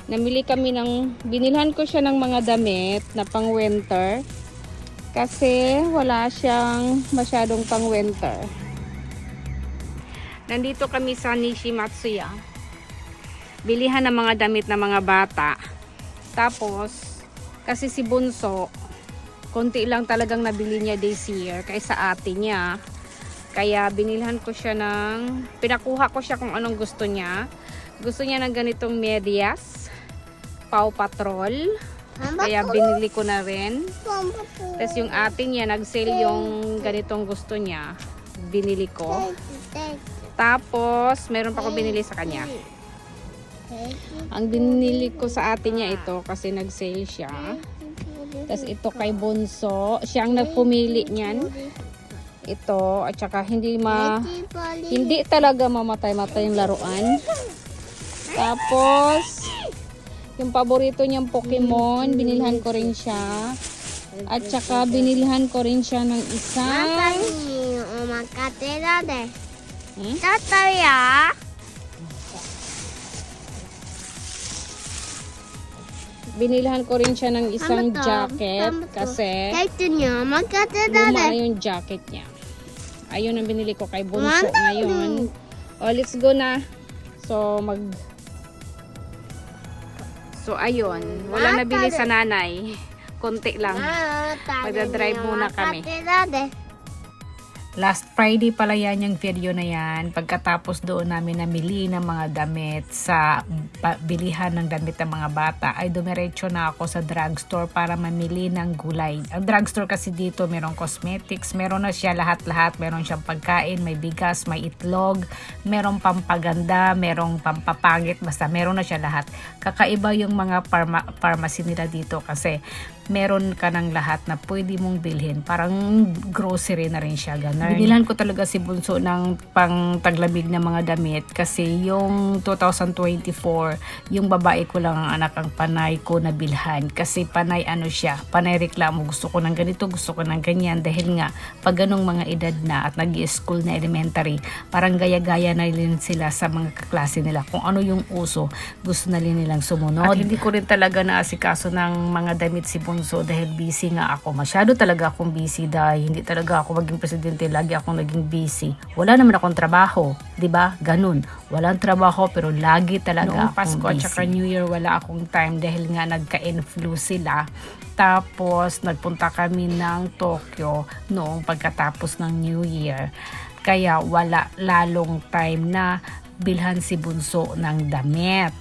Binilhan ko siya ng mga damit na pang winter. Kasi wala siyang masyadong pang winter. Nandito kami sa Nishimatsuya. Bilihan ng mga damit ng mga bata. Tapos, kasi si Bunso, konti lang talagang nabili niya this year kaysa ate niya. Kaya binilhan ko siya pinakuha ko siya kung anong gusto niya. Gusto niya ng ganitong medyas, Paw Patrol. Kaya binili ko na rin. Tapos yung ate niya, nag-sale yung ganitong gusto niya. Binili ko. Tapos, meron pa ko binili sa kanya. Ang binili ko sa ate niya ito kasi nag-sale siya. Tapos ito kay Bunso. Siya ang nagpumili niyan. Ito. At saka hindi talaga mamatay-matay yung laruan. Tapos, yung paborito niyang Pokemon, binilhan ko rin siya. At saka binilhan ko rin siya ng isang binilhan ko rin siya ng isang jacket kasi luma na yung jacket niya. Ayun ang binili ko kay Bunso ngayon. Oh, let's go na. So ayun, wala nabili sa nanay. Konti lang. Magdadrive muna kami. Last Friday pala yan yung video na yan. Pagkatapos doon namin namili ng mga damit sa bilihan ng damit ng mga bata, ay dumiretso na ako sa drugstore para mamili ng gulay. Ang drugstore kasi dito merong cosmetics, meron na siya lahat-lahat. Meron siyang pagkain, may bigas, may itlog, merong pampaganda, merong pampapangit, basta meron na siya lahat. Kakaiba yung mga pharmacy nila dito kasi meron ka ng lahat na pwede mong bilhin. Parang grocery na rin siya, ganun. Binilhan ko talaga si Bunso ng pang taglamig na mga damit kasi yung 2024, yung babae ko lang ang anak ang panay ko na bilhan. Kasi panay panay reklamo. Gusto ko ng ganito, gusto ko ng ganyan. Dahil nga, pag ganong mga edad na at nag-i-school na elementary, parang gaya-gaya na rin sila sa mga kaklase nila. Kung ano yung uso, gusto na rin nilang sumunod. At hindi ko rin talaga naasikaso ng mga damit si Bunso dahil busy nga ako. Masyado talaga akong busy dahil hindi talaga ako maging presidente. Lagi akong naging busy. Wala naman akong trabaho. 'Di ba? Ganun. Walang trabaho pero lagi talaga noong Pasko at saka New Year wala akong time dahil nga nagka-influ sila. Tapos nagpunta kami ng Tokyo noong pagkatapos ng New Year. Kaya wala lalong time na bilhan si Bunso ng damit.